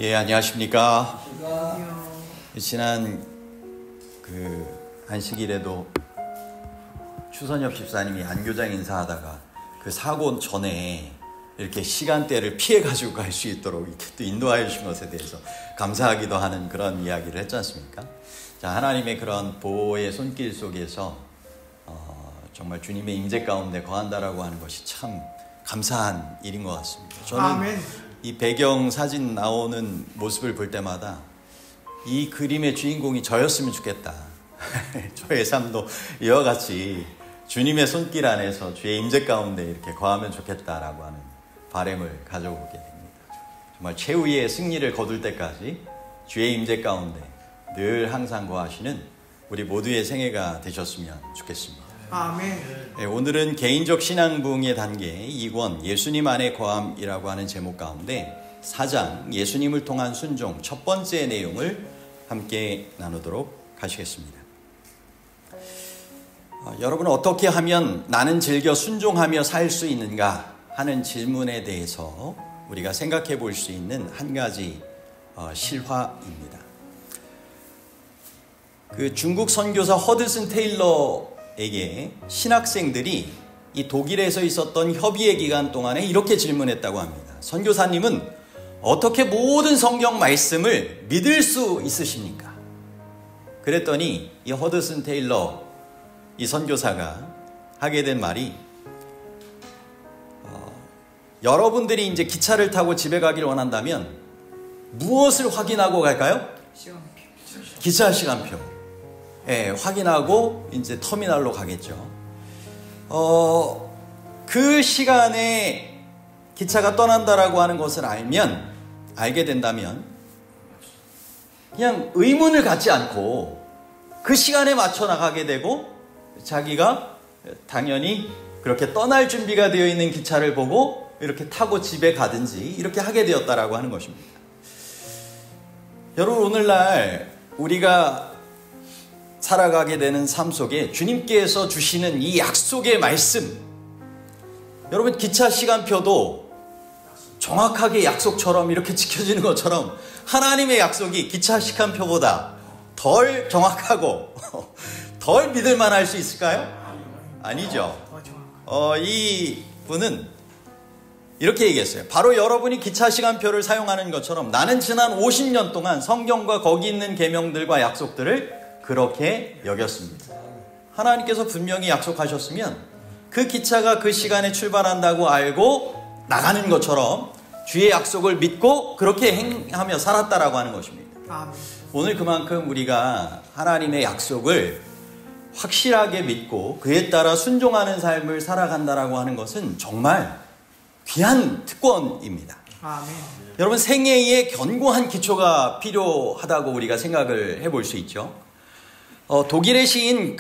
예, 안녕하십니까. 지난 안식일에도 추선엽 집사님이 안교장 인사하다가 그 사고 전에 이렇게 시간대를 피해가지고 갈 수 있도록 이렇게 또 인도하여 주신 것에 대해서 감사하기도 하는 그런 이야기를 했지 않습니까? 자, 하나님의 그런 보호의 손길 속에서 정말 주님의 임재 가운데 거한다라고 하는 것이 참 감사한 일인 것 같습니다. 저는 아멘. 이 배경 사진 나오는 모습을 볼 때마다 이 그림의 주인공이 저였으면 좋겠다. 저의 삶도 이와 같이 주님의 손길 안에서 주의 임재 가운데 이렇게 거하면 좋겠다라고 하는 바람을 가져오게 됩니다. 정말 최후의 승리를 거둘 때까지 주의 임재 가운데 늘 항상 거하시는 우리 모두의 생애가 되셨으면 좋겠습니다. 아멘. 네, 오늘은 개인적 신앙 부흥의 단계 2권 예수님 안에 거함이라고 하는 제목 가운데 4장 예수님을 통한 순종 첫 번째 내용을 함께 나누도록 하시겠습니다. 여러분은 어떻게 하면 나는 즐겨 순종하며 살 수 있는가 하는 질문에 대해서 우리가 생각해 볼 수 있는 한 가지 실화입니다. 그 중국 선교사 허드슨 테일러에게 신학생들이 이 독일에서 있었던 협의의 기간 동안에 이렇게 질문했다고 합니다. 선교사님은 어떻게 모든 성경 말씀을 믿을 수 있으십니까? 그랬더니 이 허드슨 테일러 이 선교사가 하게 된 말이 여러분들이 이제 기차를 타고 집에 가길 원한다면 무엇을 확인하고 갈까요? 시간표. 기차 시간표. 예, 확인하고 이제 터미널로 가겠죠. 그 시간에 기차가 떠난다라고 하는 것을 알게 된다면 그냥 의문을 갖지 않고 그 시간에 맞춰 나가게 되고 자기가 당연히 그렇게 떠날 준비가 되어 있는 기차를 보고 이렇게 타고 집에 가든지 이렇게 하게 되었다라고 하는 것입니다. 여러분, 오늘날 우리가 살아가게 되는 삶 속에 주님께서 주시는 이 약속의 말씀, 여러분 기차 시간표도 정확하게 약속처럼 이렇게 지켜지는 것처럼 하나님의 약속이 기차 시간표보다 덜 정확하고 덜 믿을만 할 수 있을까요? 아니죠. 이 분은 이렇게 얘기했어요. 바로 여러분이 기차 시간표를 사용하는 것처럼 나는 지난 50년 동안 성경과 거기 있는 계명들과 약속들을 그렇게 여겼습니다. 하나님께서 분명히 약속하셨으면 그 기차가 그 시간에 출발한다고 알고 나가는 것처럼 주의 약속을 믿고 그렇게 행하며 살았다라고 하는 것입니다. 오늘 그만큼 우리가 하나님의 약속을 확실하게 믿고 그에 따라 순종하는 삶을 살아간다라고 하는 것은 정말 귀한 특권입니다. 아멘. 여러분, 생애에 견고한 기초가 필요하다고 우리가 생각을 해볼 수 있죠. 독일의 시인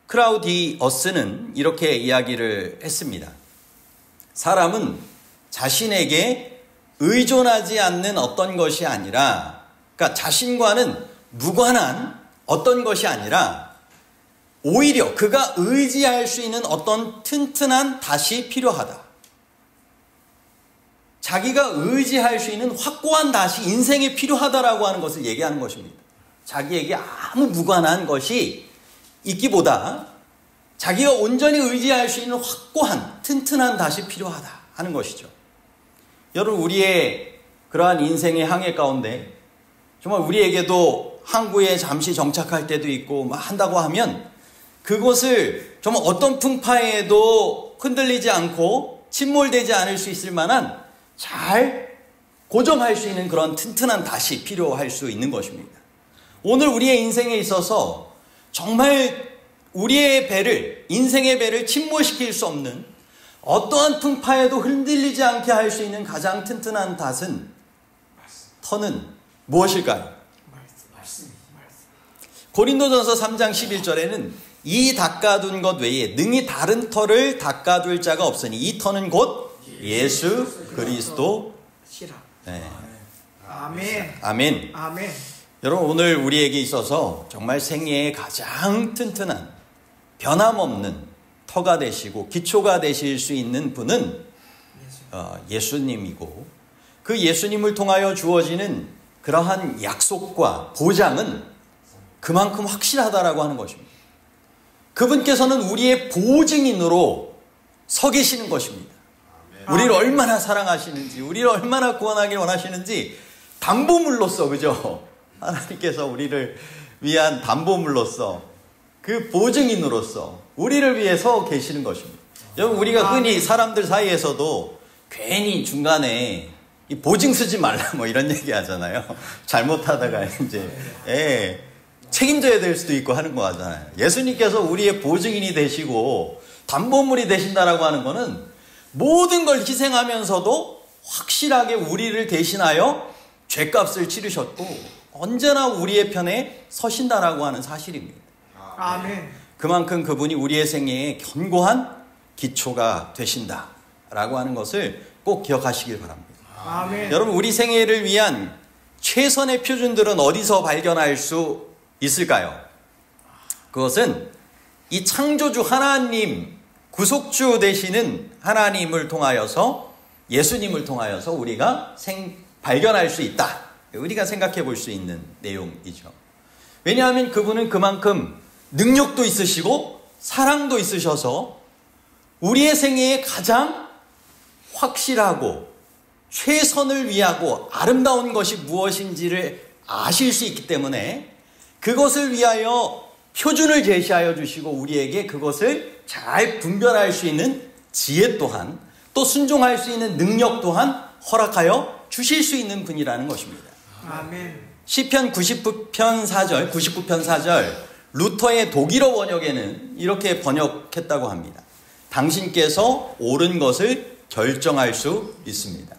크라우디어스는 이렇게 이야기를 했습니다. 사람은 자신에게 의존하지 않는 어떤 것이 아니라, 그러니까 자신과는 무관한 어떤 것이 아니라 오히려 그가 의지할 수 있는 어떤 튼튼한 닷이 필요하다. 자기가 의지할 수 있는 확고한 닷이 인생에 필요하다라고 하는 것을 얘기하는 것입니다. 자기에게 아무 무관한 것이 있기보다 자기가 온전히 의지할 수 있는 확고한 튼튼한 닷이 필요하다 하는 것이죠. 여러분, 우리의 그러한 인생의 항해 가운데 정말 우리에게도 항구에 잠시 정착할 때도 있고 한다고 하면 그것을 정말 어떤 풍파에도 흔들리지 않고 침몰되지 않을 수 있을 만한 잘 고정할 수 있는 그런 튼튼한 닷이 필요할 수 있는 것입니다. 오늘 우리의 인생에 있어서 정말 우리의 배를, 인생의 배를 침몰시킬 수 없는 어떠한 풍파에도 흔들리지 않게 할 수 있는 가장 튼튼한 터는 무엇일까요? 고린도전서 3장 11절에는 이 닦아둔 것 외에 능히 다른 터를 닦아둘 자가 없으니 이 터는 곧 예수 그리스도. 네. 아멘. 아멘. 아멘. 여러분, 오늘 우리에게 있어서 정말 생애의 가장 튼튼한 변함없는 터가 되시고 기초가 되실 수 있는 분은 예수님이고, 그 예수님을 통하여 주어지는 그러한 약속과 보장은 그만큼 확실하다라고 하는 것입니다. 그분께서는 우리의 보증인으로 서 계시는 것입니다. 우리를 얼마나 사랑하시는지, 우리를 얼마나 구원하길 원하시는지 담보물로서, 그죠? 하나님께서 우리를 위한 담보물로서, 그 보증인으로서 우리를 위해서 계시는 것입니다. 여러분, 우리가 흔히 사람들 사이에서도 괜히 중간에 이 보증 쓰지 말라 뭐 이런 얘기 하잖아요. 잘못하다가 이제 책임져야 될 수도 있고 하는 거 하잖아요. 예수님께서 우리의 보증인이 되시고 담보물이 되신다라고 하는 거는 모든 걸 희생하면서도 확실하게 우리를 대신하여 죄값을 치르셨고 언제나 우리의 편에 서신다라고 하는 사실입니다. 아멘. 그만큼 그분이 우리의 생애에 견고한 기초가 되신다라고 하는 것을 꼭 기억하시길 바랍니다. 아멘. 여러분, 우리 생애를 위한 최선의 표준들은 어디서 발견할 수 있을까요? 그것은 이 창조주 하나님, 구속주 되시는 하나님을 통하여서, 예수님을 통하여서 우리가 발견할 수 있다. 우리가 생각해 볼 수 있는 내용이죠. 왜냐하면 그분은 그만큼 능력도 있으시고 사랑도 있으셔서 우리의 생애에 가장 확실하고 최선을 위하고 아름다운 것이 무엇인지를 아실 수 있기 때문에 그것을 위하여 표준을 제시하여 주시고 우리에게 그것을 잘 분별할 수 있는 지혜 또한, 또 순종할 수 있는 능력 또한 허락하여 주실 수 있는 분이라는 것입니다. 아멘. 시편 99편 4절 루터의 독일어 번역에는 이렇게 번역했다고 합니다. 당신께서 옳은 것을 결정할 수 있습니다.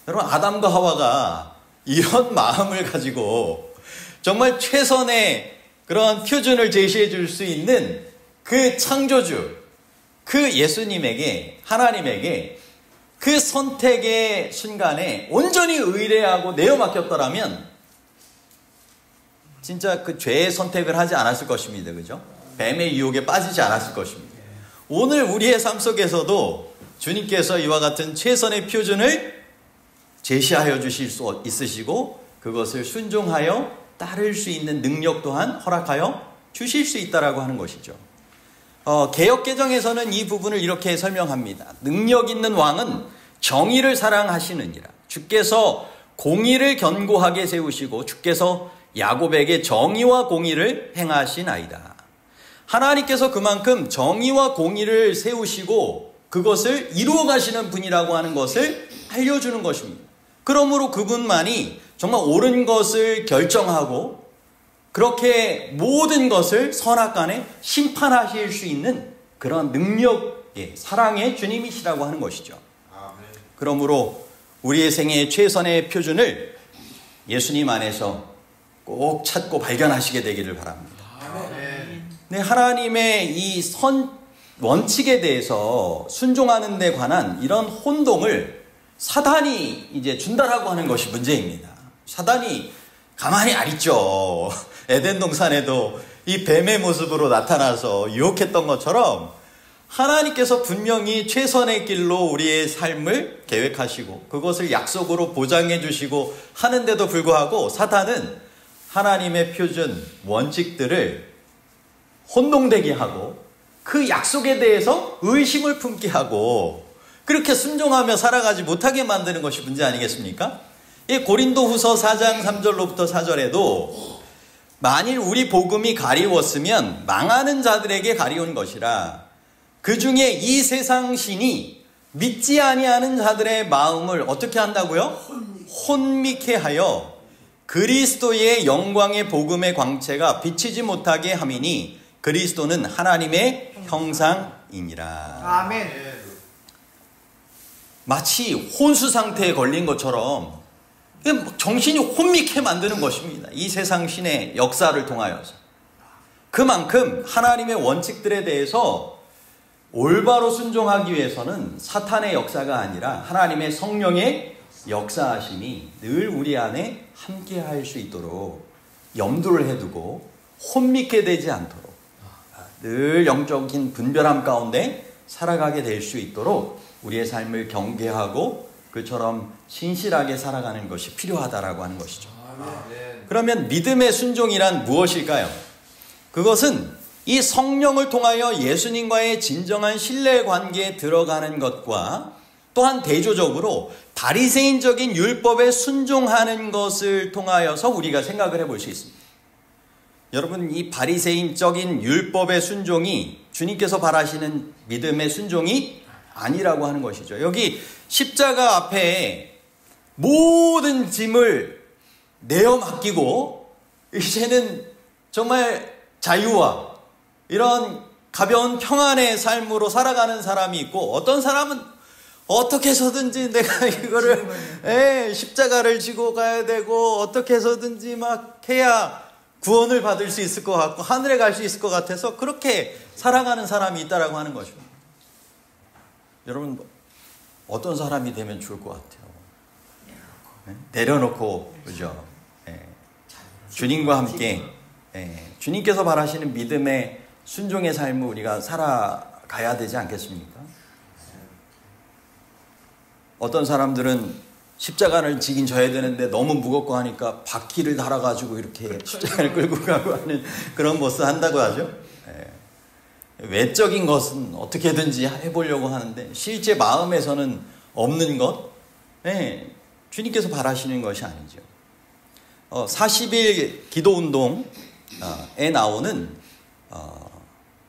여러분, 아담과 하와가 이런 마음을 가지고 정말 최선의 그런 표준을 제시해 줄 수 있는 그 창조주, 그 예수님에게, 하나님에게 그 선택의 순간에 온전히 의뢰하고 내어 맡겼더라면 진짜 그 죄의 선택을 하지 않았을 것입니다. 그죠? 뱀의 유혹에 빠지지 않았을 것입니다. 오늘 우리의 삶 속에서도 주님께서 이와 같은 최선의 표준을 제시하여 주실 수 있으시고 그것을 순종하여 따를 수 있는 능력 또한 허락하여 주실 수 있다라고 하는 것이죠. 개역개정에서는 이 부분을 이렇게 설명합니다. 능력 있는 왕은 정의를 사랑하시느니라. 주께서 공의를 견고하게 세우시고 주께서 야곱에게 정의와 공의를 행하시나이다. 하나님께서 그만큼 정의와 공의를 세우시고 그것을 이루어 가시는 분이라고 하는 것을 알려주는 것입니다. 그러므로 그분만이 정말 옳은 것을 결정하고 그렇게 모든 것을 선악간에 심판하실 수 있는 그런 능력의 사랑의 주님이시라고 하는 것이죠. 그러므로 우리의 생애의 최선의 표준을 예수님 안에서 꼭 찾고 발견하시게 되기를 바랍니다. 네, 하나님의 이 원칙에 대해서 순종하는 데 관한 이런 혼동을 사단이 이제 준다라고 하는 것이 문제입니다. 사단이 가만히 안 있죠. 에덴 동산에도 이 뱀의 모습으로 나타나서 유혹했던 것처럼 하나님께서 분명히 최선의 길로 우리의 삶을 계획하시고 그것을 약속으로 보장해 주시고 하는데도 불구하고 사탄은 하나님의 표준, 원칙들을 혼동되게 하고 그 약속에 대해서 의심을 품게 하고 그렇게 순종하며 살아가지 못하게 만드는 것이 문제 아니겠습니까? 이 고린도후서 4장 3절로부터 4절에도 만일 우리 복음이 가리웠으면 망하는 자들에게 가리운 것이라 그 중에 이 세상 신이 믿지 아니하는 자들의 마음을 어떻게 한다고요? 혼미케 하여 그리스도의 영광의 복음의 광채가 비치지 못하게 함이니 그리스도는 하나님의 형상이니라. 아멘. 마치 혼수 상태에 걸린 것처럼 정신이 혼미케 만드는 것입니다. 이 세상 신의 역사를 통하여서. 그만큼 하나님의 원칙들에 대해서 올바로 순종하기 위해서는 사탄의 역사가 아니라 하나님의 성령의 역사하심이 늘 우리 안에 함께 할 수 있도록 염두를 해두고 혼미케 되지 않도록 늘 영적인 분별함 가운데 살아가게 될 수 있도록 우리의 삶을 경계하고 그처럼 신실하게 살아가는 것이 필요하다라고 하는 것이죠. 그러면 믿음의 순종이란 무엇일까요? 그것은 이 성령을 통하여 예수님과의 진정한 신뢰 관계에 들어가는 것과 또한 대조적으로 바리새인적인 율법에 순종하는 것을 통하여서 우리가 생각을 해볼 수 있습니다. 여러분, 이 바리새인적인 율법의 순종이 주님께서 바라시는 믿음의 순종이 아니라고 하는 것이죠. 여기 십자가 앞에 모든 짐을 내어 맡기고 이제는 정말 자유와 이런 가벼운 평안의 삶으로 살아가는 사람이 있고, 어떤 사람은 어떻게 해서든지 내가 이거를 십자가를 지고 가야 되고 어떻게 해서든지 막 해야 구원을 받을 수 있을 것 같고 하늘에 갈 수 있을 것 같아서 그렇게 살아가는 사람이 있다라고 하는 것입니다. 여러분, 어떤 사람이 되면 좋을 것 같아요? 내려놓고, 그죠? 주님과 함께 주님께서 바라시는 믿음의 순종의 삶을 우리가 살아가야 되지 않겠습니까? 어떤 사람들은 십자가를 지긴 져야 되는데 너무 무겁고 하니까 바퀴를 달아가지고 이렇게 십자가를 끌고 가고 하는 그런 모습 한다고 하죠. 외적인 것은 어떻게든지 해보려고 하는데 실제 마음에서는 없는 것, 주님께서 바라시는 것이 아니죠. 40일 기도운동에 나오는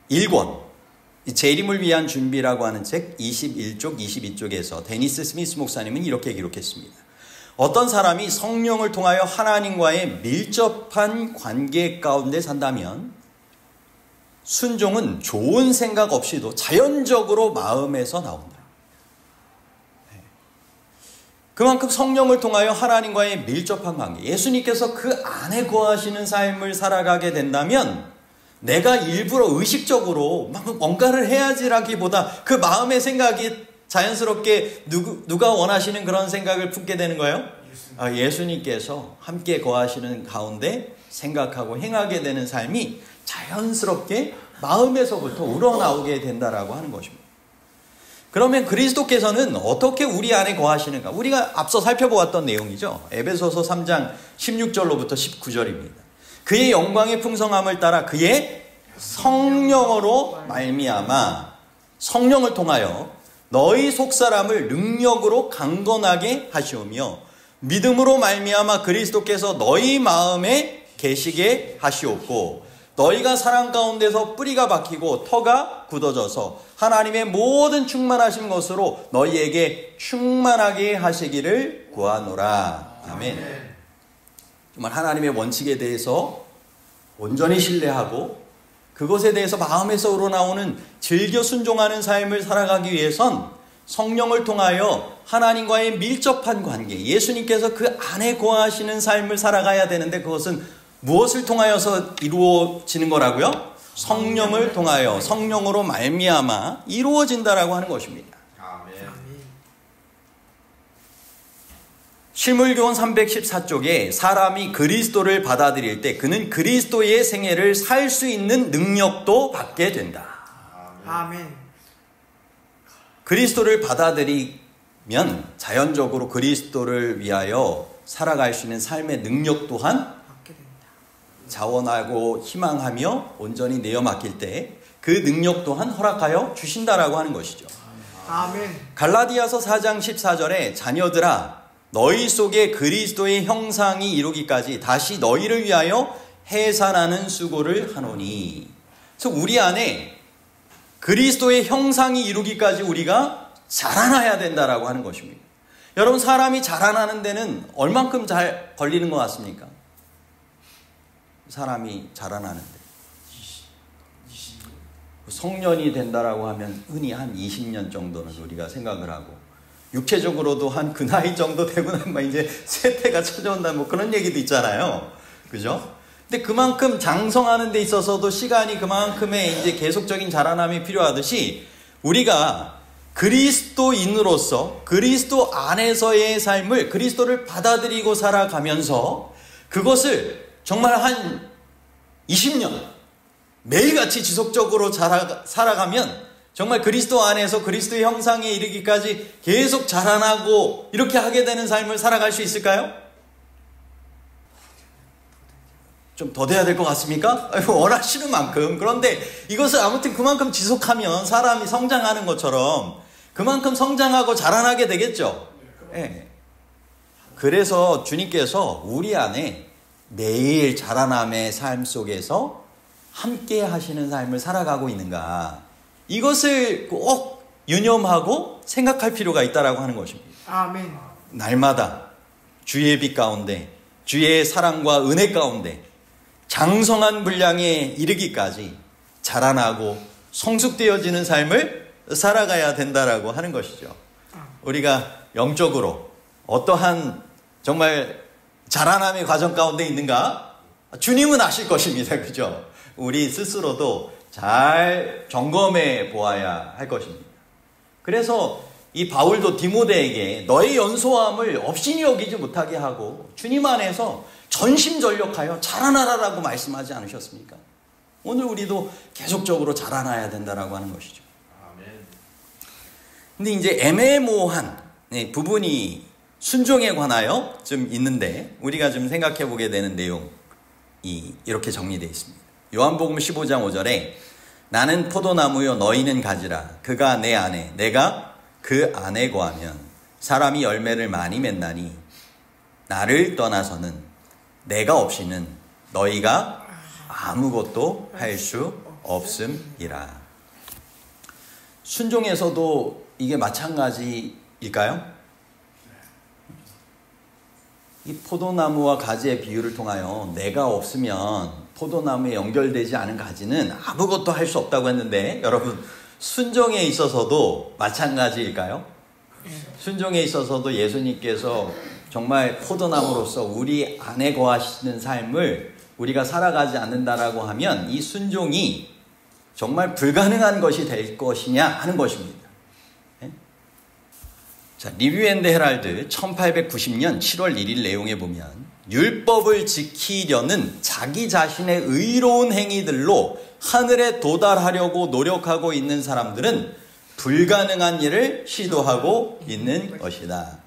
1권, 재림을 위한 준비라고 하는 책 21쪽, 22쪽에서 데니스 스미스 목사님은 이렇게 기록했습니다. 어떤 사람이 성령을 통하여 하나님과의 밀접한 관계 가운데 산다면 순종은 좋은 생각 없이도 자연적으로 마음에서 나온다. 그만큼 성령을 통하여 하나님과의 밀접한 관계, 예수님께서 그 안에 거하시는 삶을 살아가게 된다면 내가 일부러 의식적으로 막 뭔가를 해야지라기보다 그 마음의 생각이 자연스럽게 누가 원하시는 그런 생각을 품게 되는 거예요? 예수님께서 함께 거하시는 가운데 생각하고 행하게 되는 삶이 자연스럽게 마음에서부터 우러나오게 된다라고 하는 것입니다. 그러면 그리스도께서는 어떻게 우리 안에 거하시는가? 우리가 앞서 살펴보았던 내용이죠. 에베소서 3장 16절로부터 19절입니다. 그의 영광의 풍성함을 따라 그의 성령으로 말미암아, 성령을 통하여 너희 속사람을 능력으로 강건하게 하시오며 믿음으로 말미암아 그리스도께서 너희 마음에 계시게 하시옵고 너희가 사랑 가운데서 뿌리가 박히고 터가 굳어져서 하나님의 모든 충만하신 것으로 너희에게 충만하게 하시기를 구하노라. 아멘. 정말 하나님의 원칙에 대해서 온전히 신뢰하고 그것에 대해서 마음에서 우러나오는 즐겨 순종하는 삶을 살아가기 위해선 성령을 통하여 하나님과의 밀접한 관계, 예수님께서 그 안에 거하시는 삶을 살아가야 되는데 그것은 무엇을 통하여서 이루어지는 거라고요? 성령을 통하여, 성령으로 말미암아 이루어진다라고 하는 것입니다. 실물교훈 314쪽에 사람이 그리스도를 받아들일 때 그는 그리스도의 생애를 살 수 있는 능력도 받게 된다. 아멘. 그리스도를 받아들이면 자연적으로 그리스도를 위하여 살아갈 수 있는 삶의 능력 또한 받게 됩니다. 자원하고 희망하며 온전히 내어 맡길 때 그 능력 또한 허락하여 주신다라고 하는 것이죠. 아멘. 갈라디아서 4장 14절에 자녀들아 너희 속에 그리스도의 형상이 이루기까지 다시 너희를 위하여 해산하는 수고를 하노니. 그래서 우리 안에 그리스도의 형상이 이루기까지 우리가 자라나야 된다라고 하는 것입니다. 여러분, 사람이 자라나는 데는 얼만큼 잘 걸리는 것 같습니까? 사람이 자라나는데 성년이 된다라고 하면 흔히 한 20년 정도는 우리가 생각을 하고 육체적으로도 한 그 나이 정도 되고 나면 이제 쇠퇴가 찾아온다 뭐 그런 얘기도 있잖아요. 그죠? 근데 그만큼 장성하는 데 있어서도 시간이 그만큼의 이제 계속적인 자라남이 필요하듯이 우리가 그리스도인으로서 그리스도 안에서의 삶을 그리스도를 받아들이고 살아가면서 그것을 정말 한 20년 매일같이 지속적으로 살아가면 정말 그리스도 안에서 그리스도의 형상에 이르기까지 계속 자라나고 이렇게 하게 되는 삶을 살아갈 수 있을까요? 좀 더 돼야 될 것 같습니까? 원하시는 만큼. 그런데 이것을 아무튼 그만큼 지속하면 사람이 성장하는 것처럼 그만큼 성장하고 자라나게 되겠죠. 네. 그래서 주님께서 우리 안에 매일 자라남의 삶 속에서 함께 하시는 삶을 살아가고 있는가, 이것을 꼭 유념하고 생각할 필요가 있다라고 하는 것입니다. 아멘. 날마다 주의 빛 가운데, 주의 사랑과 은혜 가운데 장성한 분량에 이르기까지 자라나고 성숙되어지는 삶을 살아가야 된다라고 하는 것이죠. 우리가 영적으로 어떠한 정말 자라남의 과정 가운데 있는가? 주님은 아실 것입니다. 그죠? 우리 스스로도 잘 점검해 보아야 할 것입니다. 그래서 이 바울도 디모데에게 너의 연소함을 업신이 여기지 못하게 하고 주님 안에서 전심전력하여 자라나라라고 말씀하지 않으셨습니까? 오늘 우리도 계속적으로 자라나야 된다라고 하는 것이죠. 근데 이제 애매모호한 부분이 순종에 관하여 좀 있는데, 우리가 좀 생각해 보게 되는 내용이 이렇게 정리되어 있습니다. 요한복음 15장 5절에 나는 포도나무요 너희는 가지라. 그가 내 안에 내가 그 안에 거하면 사람이 열매를 많이 맺나니 나를 떠나서는 내가 없이는 너희가 아무것도 할 수 없음이라. 순종에서도 이게 마찬가지일까요? 이 포도나무와 가지의 비유를 통하여 내가 없으면 포도나무에 연결되지 않은 가지는 아무것도 할 수 없다고 했는데, 여러분 순종에 있어서도 마찬가지일까요? 순종에 있어서도 예수님께서 정말 포도나무로서 우리 안에 거하시는 삶을 우리가 살아가지 않는다라고 하면 이 순종이 정말 불가능한 것이 될 것이냐 하는 것입니다. 자, 리뷰 앤드 헤랄드 1890년 7월 1일 내용에 보면 율법을 지키려는 자기 자신의 의로운 행위들로 하늘에 도달하려고 노력하고 있는 사람들은 불가능한 일을 시도하고 있는 것이다.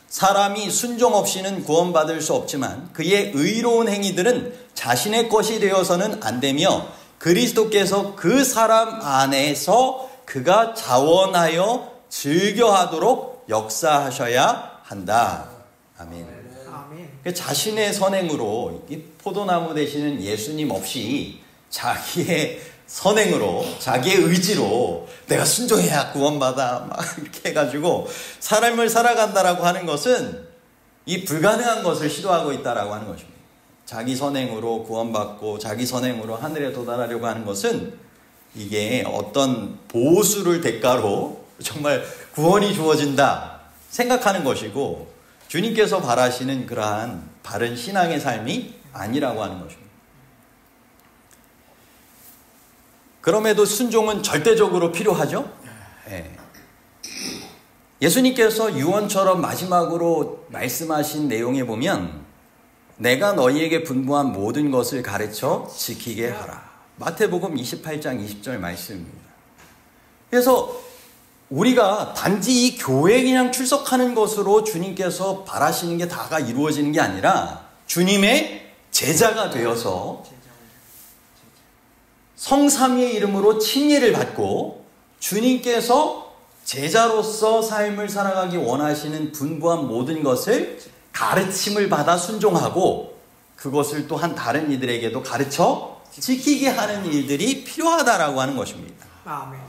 사람이 순종 없이는 구원받을 수 없지만 그의 의로운 행위들은 자신의 것이 되어서는 안 되며 그리스도께서 그 사람 안에서 그가 자원하여 즐겨하도록 역사하셔야 한다. 아멘. 아멘. 자신의 선행으로, 이 포도나무 되시는 예수님 없이 자기의 선행으로, 자기의 의지로 내가 순종해야 구원받아 막 이렇게 해가지고 삶을 살아간다라고 하는 것은 이 불가능한 것을 시도하고 있다라고 하는 것입니다. 자기 선행으로 구원받고 자기 선행으로 하늘에 도달하려고 하는 것은 이게 어떤 보수를 대가로 정말 구원이 주어진다 생각하는 것이고, 주님께서 바라시는 그러한 바른 신앙의 삶이 아니라고 하는 것입니다. 그럼에도 순종은 절대적으로 필요하죠. 예수님께서 유언처럼 마지막으로 말씀하신 내용에 보면 내가 너희에게 분부한 모든 것을 가르쳐 지키게 하라. 마태복음 28장 20절 말씀입니다. 그래서 우리가 단지 이 교회에 그냥 출석하는 것으로 주님께서 바라시는 게 다가 이루어지는 게 아니라 주님의 제자가 되어서 성삼위의 이름으로 칭의를 받고 주님께서 제자로서 삶을 살아가기 원하시는 분부한 모든 것을 가르침을 받아 순종하고 그것을 또한 다른 이들에게도 가르쳐 지키게 하는 일들이 필요하다라고 하는 것입니다. 아멘.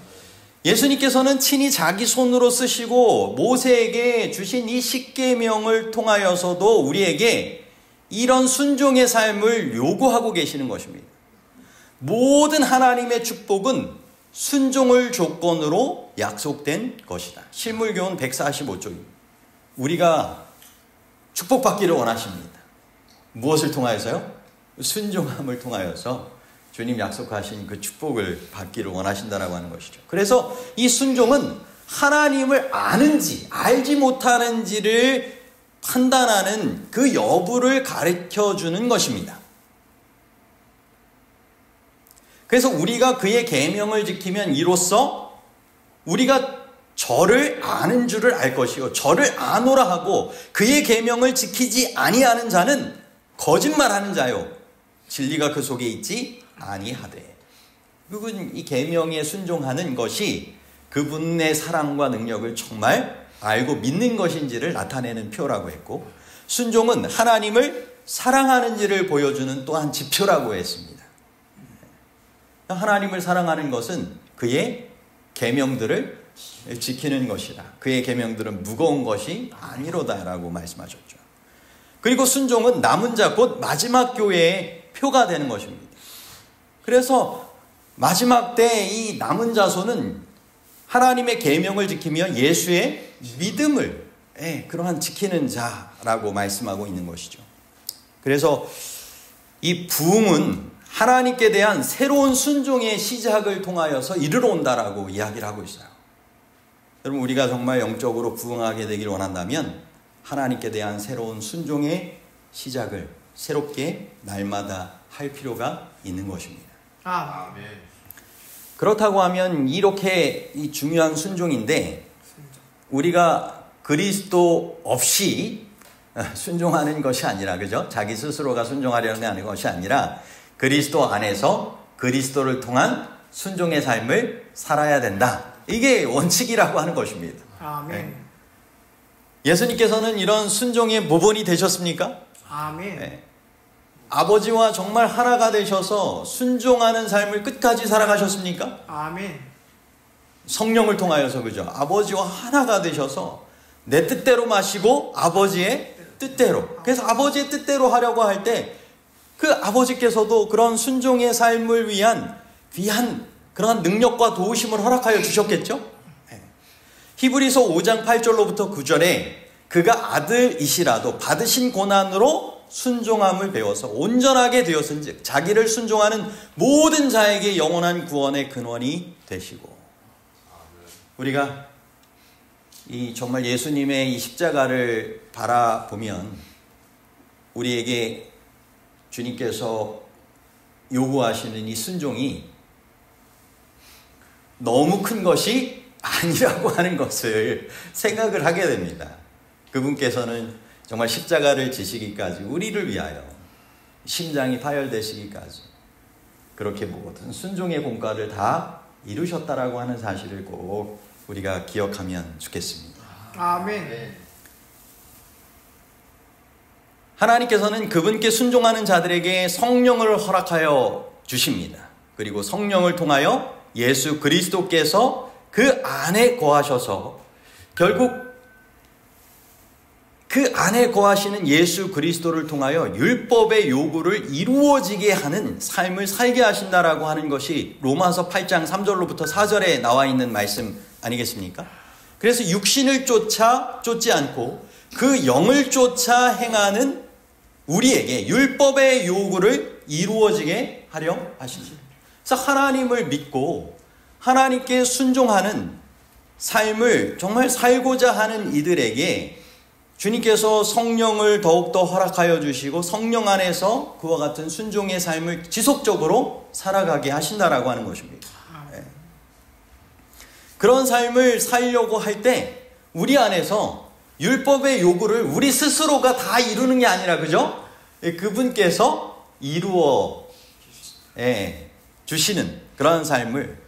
예수님께서는 친히 자기 손으로 쓰시고 모세에게 주신 이 십계명을 통하여서도 우리에게 이런 순종의 삶을 요구하고 계시는 것입니다. 모든 하나님의 축복은 순종을 조건으로 약속된 것이다. 실물교훈 145쪽입니다. 우리가 축복받기를 원하십니다. 무엇을 통하여서요? 순종함을 통하여서 주님 약속하신 그 축복을 받기를 원하신다라고 하는 것이죠. 그래서 이 순종은 하나님을 아는지 알지 못하는지를 판단하는 그 여부를 가르쳐주는 것입니다. 그래서 우리가 그의 계명을 지키면 이로써 우리가 저를 아는 줄을 알 것이요 저를 아노라 하고 그의 계명을 지키지 아니하는 자는 거짓말하는 자요 진리가 그 속에 있지 아니하되. 그분 이 계명에 순종하는 것이 그분의 사랑과 능력을 정말 알고 믿는 것인지를 나타내는 표라고 했고, 순종은 하나님을 사랑하는지를 보여주는 또한 지표라고 했습니다. 하나님을 사랑하는 것은 그의 계명들을 지키는 것이다. 그의 계명들은 무거운 것이 아니로다라고 말씀하셨죠. 그리고 순종은 남은 자 곧 마지막 교회의 표가 되는 것입니다. 그래서 마지막 때 이 남은 자손은 하나님의 계명을 지키며 예수의 믿음을 그러한 지키는 자라고 말씀하고 있는 것이죠. 그래서 이 부흥은 하나님께 대한 새로운 순종의 시작을 통하여서 이르러 온다라고 이야기를 하고 있어요. 여러분, 우리가 정말 영적으로 부흥하게 되길 원한다면 하나님께 대한 새로운 순종의 시작을 새롭게 날마다 할 필요가 있는 것입니다. 아멘. 그렇다고 하면 이렇게 이 중요한 순종인데 우리가 그리스도 없이 순종하는 것이 아니라, 그죠? 자기 스스로가 순종하려는 것이 아니라 그리스도 안에서 그리스도를 통한 순종의 삶을 살아야 된다. 이게 원칙이라고 하는 것입니다. 아멘. 예수님께서는 이런 순종의 모본이 되셨습니까? 아멘. 아버지와 정말 하나가 되셔서 순종하는 삶을 끝까지 살아가셨습니까? 아멘. 성령을 통하여서, 그죠? 아버지와 하나가 되셔서 내 뜻대로 마시고 아버지의 뜻대로. 그래서 아버지의 뜻대로 하려고 할 때 그 아버지께서도 그런 순종의 삶을 위한 귀한 그런 능력과 도우심을 허락하여 주셨겠죠? 히브리서 5장 8절로부터 9절에 그가 아들이시라도 받으신 고난으로 순종함을 배워서 온전하게 되었은즉 자기를 순종하는 모든 자에게 영원한 구원의 근원이 되시고. 우리가 이 정말 예수님의 이 십자가를 바라보면 우리에게 주님께서 요구하시는 이 순종이 너무 큰 것이 아니라고 하는 것을 생각을 하게 됩니다. 그분께서는 정말 십자가를 지시기까지 우리를 위하여 심장이 파열되시기까지 그렇게 모든 순종의 공과를 다 이루셨다라고 하는 사실을 꼭 우리가 기억하면 좋겠습니다. 아멘. 하나님께서는 그분께 순종하는 자들에게 성령을 허락하여 주십니다. 그리고 성령을 통하여 예수 그리스도께서 그 안에 거하셔서 결국 그 안에 거하시는 예수 그리스도를 통하여 율법의 요구를 이루어지게 하는 삶을 살게 하신다라고 하는 것이 로마서 8장 3절로부터 4절에 나와 있는 말씀 아니겠습니까? 그래서 육신을 쫓지 않고 그 영을 쫓아 행하는 우리에게 율법의 요구를 이루어지게 하려 하십니다. 그래서 하나님을 믿고 하나님께 순종하는 삶을 정말 살고자 하는 이들에게 주님께서 성령을 더욱더 허락하여 주시고 성령 안에서 그와 같은 순종의 삶을 지속적으로 살아가게 하신다라고 하는 것입니다. 그런 삶을 살려고 할 때 우리 안에서 율법의 요구를 우리 스스로가 다 이루는 게 아니라, 그죠? 그분께서 이루어 주시는 그러한 삶을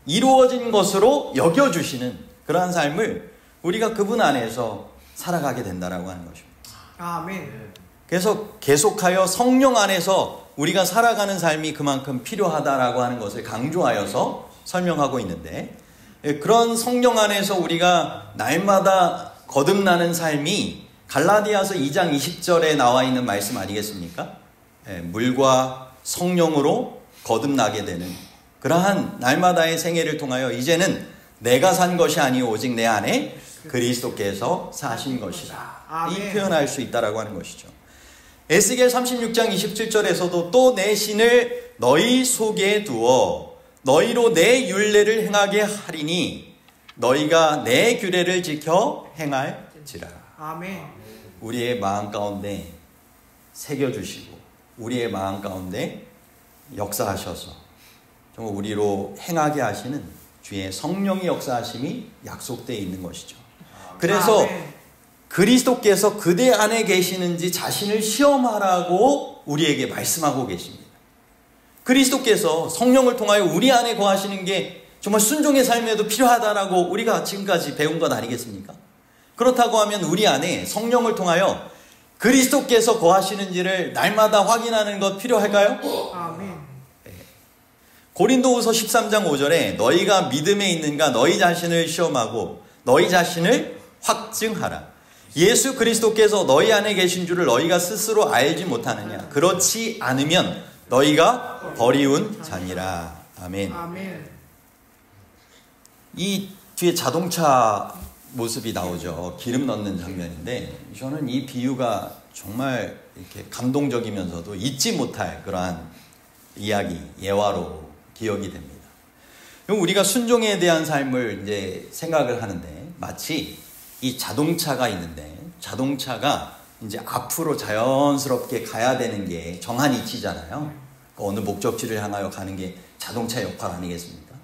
이루어진 것으로 여겨주시는 그러한 삶을 우리가 그분 안에서 살아가게 된다라고 하는 것입니다. 아멘. 그래서 계속하여 성령 안에서 우리가 살아가는 삶이 그만큼 필요하다라고 하는 것을 강조하여서 설명하고 있는데, 그런 성령 안에서 우리가 날마다 거듭나는 삶이 갈라디아서 2장 20절에 나와 있는 말씀 아니겠습니까? 물과 성령으로 거듭나게 되는 그러한 날마다의 생애를 통하여 이제는 내가 산 것이 아니오 오직 내 안에 그리스도께서 사신 것이라, 이 표현할 수 있다라고 하는 것이죠. 에스겔 36장 27절에서도 또 내 신을 너희 속에 두어 너희로 내 율례를 행하게 하리니 너희가 내 규례를 지켜 행할지라. 아멘. 우리의 마음 가운데 새겨주시고 우리의 마음 가운데 역사하셔서 정말 우리로 행하게 하시는 주의 성령의 역사하심이 약속되어 있는 것이죠. 그래서 아멘. 그리스도께서 그대 안에 계시는지 자신을 시험하라고 우리에게 말씀하고 계십니다. 그리스도께서 성령을 통하여 우리 안에 거하시는 게 정말 순종의 삶에도 필요하다라고 우리가 지금까지 배운 것 아니겠습니까? 그렇다고 하면 우리 안에 성령을 통하여 그리스도께서 거하시는지를 날마다 확인하는 것 필요할까요? 아멘. 고린도후서 13장 5절에 너희가 믿음에 있는가 너희 자신을 시험하고 너희 자신을 확증하라. 예수 그리스도께서 너희 안에 계신 줄을 너희가 스스로 알지 못하느냐. 그렇지 않으면 너희가 버리운 자니라. 아멘. 아멘. 이 뒤에 자동차 모습이 나오죠. 기름 넣는 장면인데 저는 이 비유가 정말 이렇게 감동적이면서도 잊지 못할 그러한 이야기, 예화로 기억이 됩니다. 우리가 순종에 대한 삶을 이제 생각을 하는데 마치 이 자동차가 있는데 자동차가 이제 앞으로 자연스럽게 가야 되는 게 정한 이치잖아요. 어느 목적지를 향하여 가는 게 자동차 역할 아니겠습니까?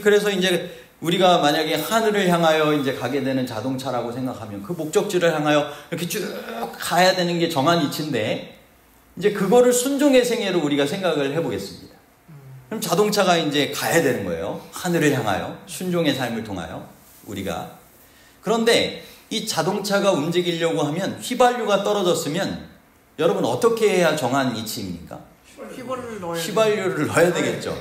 그래서 이제 우리가 만약에 하늘을 향하여 이제 가게 되는 자동차라고 생각하면 그 목적지를 향하여 이렇게 쭉 가야 되는 게 정한 이치인데 이제 그거를 순종의 생애로 우리가 생각을 해보겠습니다. 그럼 자동차가 이제 가야 되는 거예요. 하늘을 향하여 순종의 삶을 통하여 우리가. 그런데 이 자동차가 움직이려고 하면 휘발유가 떨어졌으면 여러분 어떻게 해야 정한 이치입니까? 휘발유를 넣어야 되겠죠.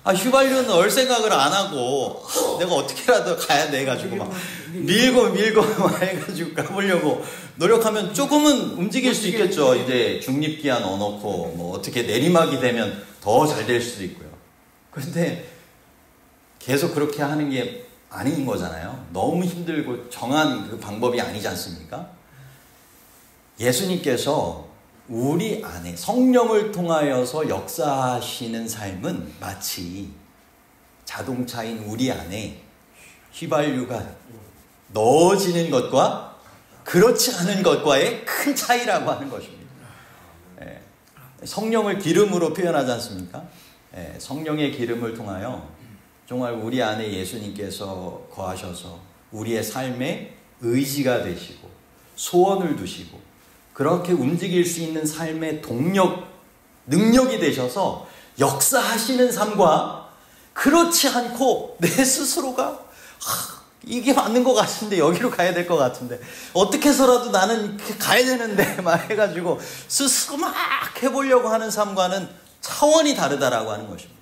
휘발유 넣을 생각을 안 하고 내가 어떻게라도 가야 돼 해가지고 막 밀고 막 해가지고 가보려고 노력하면 조금은 움직일 수 있겠죠. 이제 중립기아 넣어놓고 뭐 어떻게 내리막이 되면 더 잘 될 수도 있고요. 그런데 계속 그렇게 하는 게 아닌 거잖아요. 너무 힘들고 정한 그 방법이 아니지 않습니까? 예수님께서 우리 안에 성령을 통하여서 역사하시는 삶은 마치 자동차인 우리 안에 휘발유가 넣어지는 것과 그렇지 않은 것과의 큰 차이라고 하는 것입니다. 성령을 기름으로 표현하지 않습니까? 성령의 기름을 통하여 정말 우리 안에 예수님께서 거하셔서 우리의 삶의 의지가 되시고 소원을 두시고 그렇게 움직일 수 있는 삶의 동력, 능력이 되셔서 역사하시는 삶과 그렇지 않고 내 스스로가 이게 맞는 것 같은데 여기로 가야 될 것 같은데 어떻게 해서라도 나는 가야 되는데 막 해가지고 스스로 막 해보려고 하는 삶과는 차원이 다르다라고 하는 것입니다.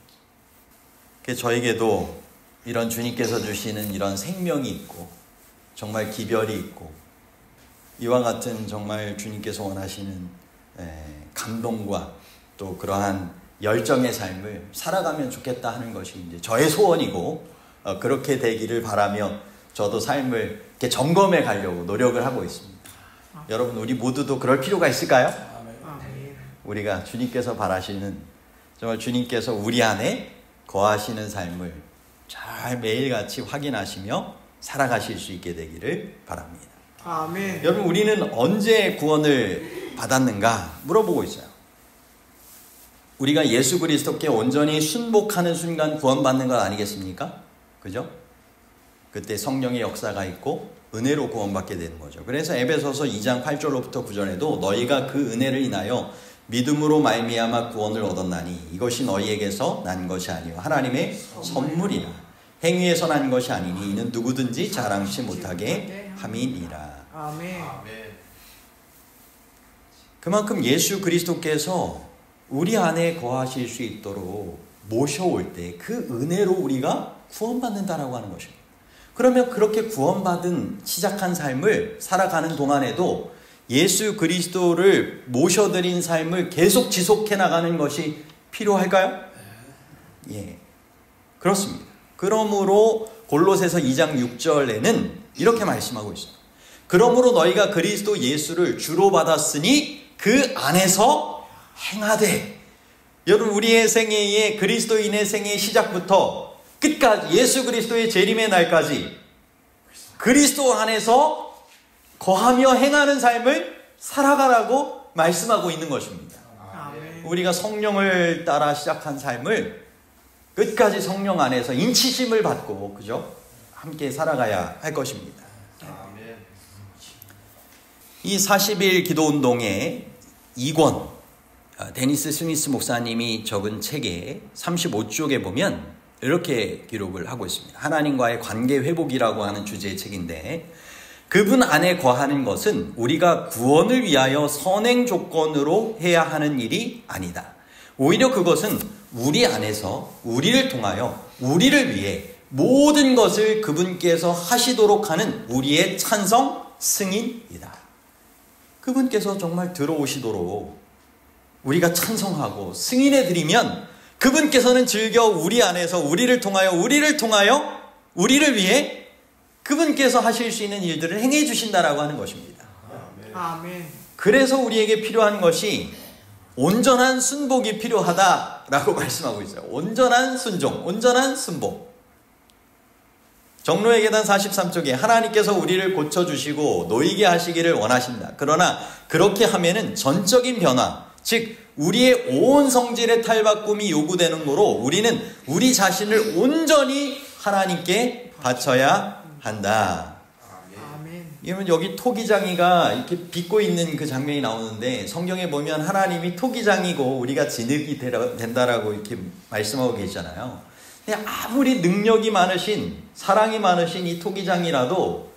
그래서 저에게도 이런 주님께서 주시는 이런 생명이 있고 정말 기별이 있고 이와 같은 정말 주님께서 원하시는 감동과 또 그러한 열정의 삶을 살아가면 좋겠다 하는 것이 이제 저의 소원이고 그렇게 되기를 바라며 저도 삶을 이렇게 점검해 가려고 노력을 하고 있습니다. 여러분 우리 모두도 그럴 필요가 있을까요? 우리가 주님께서 바라시는 정말 주님께서 우리 안에 거하시는 삶을 잘 매일같이 확인하시며 살아가실 수 있게 되기를 바랍니다. 아멘. 여러분 우리는 언제 구원을 받았는가 물어보고 있어요. 우리가 예수 그리스도께 온전히 순복하는 순간 구원받는 것 아니겠습니까? 그죠? 그때 성령의 역사가 있고 은혜로 구원받게 되는 거죠. 그래서 에베소서 2장 8절로부터 9절에도 너희가 그 은혜를 인하여 믿음으로 말미암아 구원을 얻었나니 이것이 너희에게서 난 것이 아니요 하나님의 선물이라. 행위에서 난 것이 아니니 이는 누구든지 자랑치 못하게 함이니라. 아멘. 그만큼 예수 그리스도께서 우리 안에 거하실 수 있도록 모셔올 때 그 은혜로 우리가 구원받는다라고 하는 것입니다. 그러면 그렇게 구원받은 시작한 삶을 살아가는 동안에도 예수 그리스도를 모셔드린 삶을 계속 지속해 나가는 것이 필요할까요? 예, 그렇습니다. 그러므로 골로새서 2장 6절에는 이렇게 말씀하고 있어요. 그러므로 너희가 그리스도 예수를 주로 받았으니 그 안에서 행하되. 여러분 우리의 생애의 그리스도인의 생애의 시작부터 끝까지 예수 그리스도의 재림의 날까지 그리스도 안에서 거하며 행하는 삶을 살아가라고 말씀하고 있는 것입니다. 아멘. 우리가 성령을 따라 시작한 삶을 끝까지 성령 안에서 인치심을 받고, 그죠? 함께 살아가야 할 것입니다. 이 40일 기도운동의 2권, 데니스 스미스 목사님이 적은 책의 35쪽에 보면 이렇게 기록을 하고 있습니다. 하나님과의 관계 회복이라고 하는 주제의 책인데, 그분 안에 거하는 것은 우리가 구원을 위하여 선행 조건으로 해야 하는 일이 아니다. 오히려 그것은 우리 안에서 우리를 통하여 우리를 위해 모든 것을 그분께서 하시도록 하는 우리의 찬성 승인이다. 그분께서 정말 들어오시도록 우리가 찬성하고 승인해 드리면 그분께서는 즐겨 우리 안에서 우리를 통하여 우리를 위해 그분께서 하실 수 있는 일들을 행해 주신다라고 하는 것입니다. 아멘. 그래서 우리에게 필요한 것이 온전한 순복이 필요하다라고 말씀하고 있어요. 온전한 순종, 온전한 순복. 정로의 계단 43쪽에 하나님께서 우리를 고쳐주시고 놓이게 하시기를 원하신다. 그러나 그렇게 하면은 전적인 변화, 즉 우리의 온 성질의 탈바꿈이 요구되는 거로 우리는 우리 자신을 온전히 하나님께 바쳐야 한다. 여러분, 여기 토기장이가 이렇게 빚고 있는 그 장면이 나오는데, 성경에 보면 하나님이 토기장이고 우리가 진흙이 된다라고 이렇게 말씀하고 계시잖아요. 근데 아무리 능력이 많으신, 사랑이 많으신 이 토기장이라도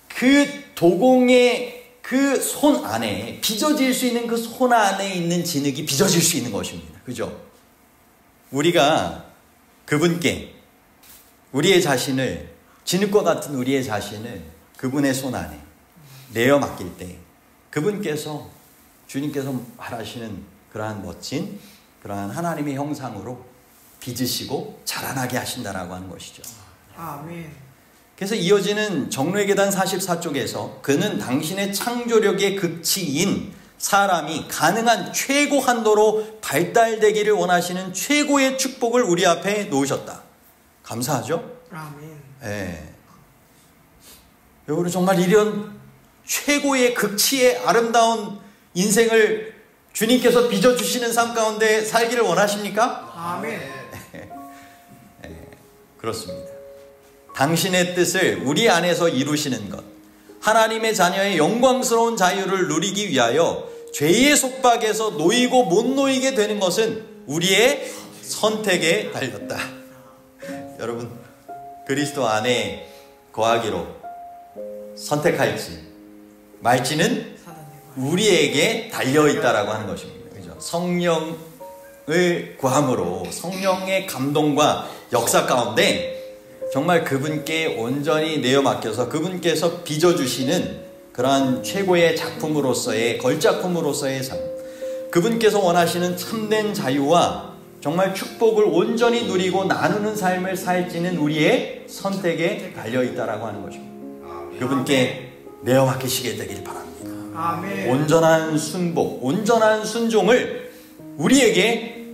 그 도공의 그 손 안에, 빚어질 수 있는 그 손 안에 있는 진흙이 빚어질 수 있는 것입니다. 그죠? 우리가 그분께 우리의 자신을, 진흙과 같은 우리의 자신을 그분의 손 안에 내어 맡길 때 그분께서, 주님께서 말하시는 그러한 멋진, 그러한 하나님의 형상으로 빚으시고 자라나게 하신다라고 하는 것이죠. 아멘. 그래서 이어지는 정로의 계단 44쪽에서 그는 당신의 창조력의 극치인 사람이 가능한 최고 한도로 발달되기를 원하시는 최고의 축복을 우리 앞에 놓으셨다. 감사하죠? 아멘. 네. 여러분, 정말 이런 최고의 극치의 아름다운 인생을 주님께서 빚어주시는 삶 가운데 살기를 원하십니까? 아멘. 네, 그렇습니다. 당신의 뜻을 우리 안에서 이루시는 것, 하나님의 자녀의 영광스러운 자유를 누리기 위하여 죄의 속박에서 놓이고 못 놓이게 되는 것은 우리의 선택에 달렸다. 여러분, 그리스도 안에 거하기로 선택할지 말지는 우리에게 달려있다라고 하는 것입니다. 그죠? 성령을 구함으로 성령의 감동과 역사 가운데 정말 그분께 온전히 내어 맡겨서 그분께서 빚어주시는 그러한 최고의 작품으로서의, 걸작품으로서의 삶, 그분께서 원하시는 참된 자유와 정말 축복을 온전히 누리고 나누는 삶을 살지는 우리의 선택에 달려있다라고 하는 것입니다. 그분께 내어 맡기시게 되길 바랍니다. 아멘. 온전한 순복, 온전한 순종을 우리에게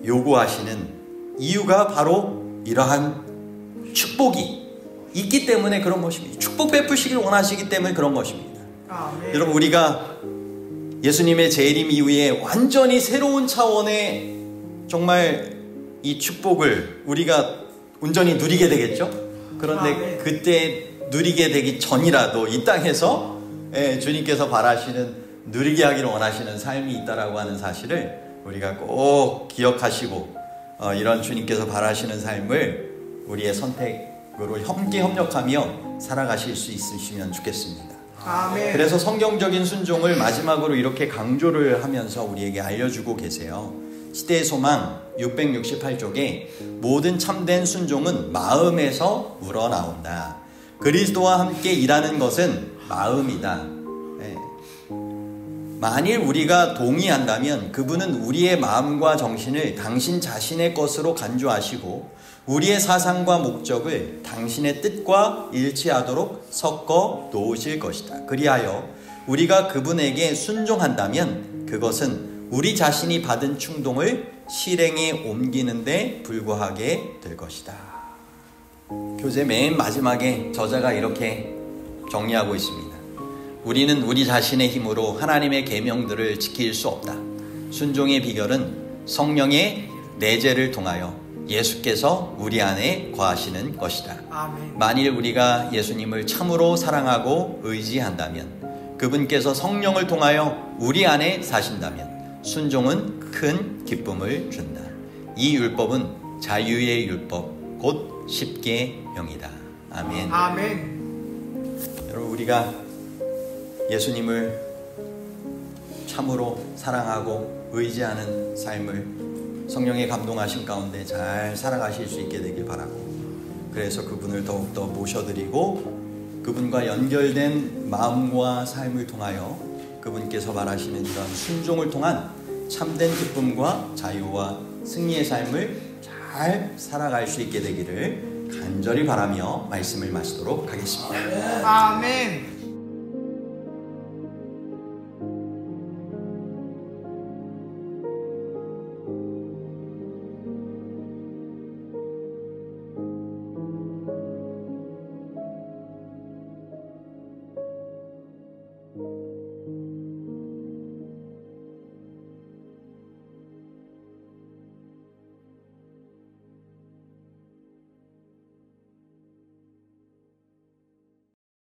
요구하시는 이유가 바로 이러한 축복이 있기 때문에 그런 것입니다. 축복 베푸시길 원하시기 때문에 그런 것입니다. 아멘. 여러분, 우리가 예수님의 재림 이후에 완전히 새로운 차원의 정말 이 축복을 우리가 온전히 누리게 되겠죠? 그런데 아멘. 그때 누리게 되기 전이라도 이 땅에서 주님께서 바라시는, 누리게 하기를 원하시는 삶이 있다라고 하는 사실을 우리가 꼭 기억하시고 이런 주님께서 바라시는 삶을 우리의 선택으로 함께 협력하며 살아가실 수 있으시면 좋겠습니다. 아멘. 그래서 성경적인 순종을 마지막으로 이렇게 강조를 하면서 우리에게 알려주고 계세요. 시대의 소망 668쪽에 모든 참된 순종은 마음에서 우러나온다. 그리스도와 함께 일하는 것은 마음이다. 네. 만일 우리가 동의한다면 그분은 우리의 마음과 정신을 당신 자신의 것으로 간주하시고 우리의 사상과 목적을 당신의 뜻과 일치하도록 섞어 놓으실 것이다. 그리하여 우리가 그분에게 순종한다면 그것은 우리 자신이 받은 충동을 실행에 옮기는 데 불과하게 될 것이다. 교재 맨 마지막에 저자가 이렇게 정리하고 있습니다. 우리는 우리 자신의 힘으로 하나님의 계명들을 지킬 수 없다. 순종의 비결은 성령의 내재를 통하여 예수께서 우리 안에 거하시는 것이다. 아멘. 만일 우리가 예수님을 참으로 사랑하고 의지한다면, 그분께서 성령을 통하여 우리 안에 사신다면 순종은 큰 기쁨을 준다. 이 율법은 자유의 율법, 곧 십계명이다. 아멘. 아멘. 여러분, 우리가 예수님을 참으로 사랑하고 의지하는 삶을 성령의 감동하심 가운데 잘 살아가실 수 있게 되길 바라고, 그래서 그분을 더욱더 모셔드리고 그분과 연결된 마음과 삶을 통하여 그분께서 말하시는 이런 순종을 통한 참된 기쁨과 자유와 승리의 삶을 잘 살아갈 수 있게 되기를 간절히 바라며 말씀을 마치도록 하겠습니다. 아멘.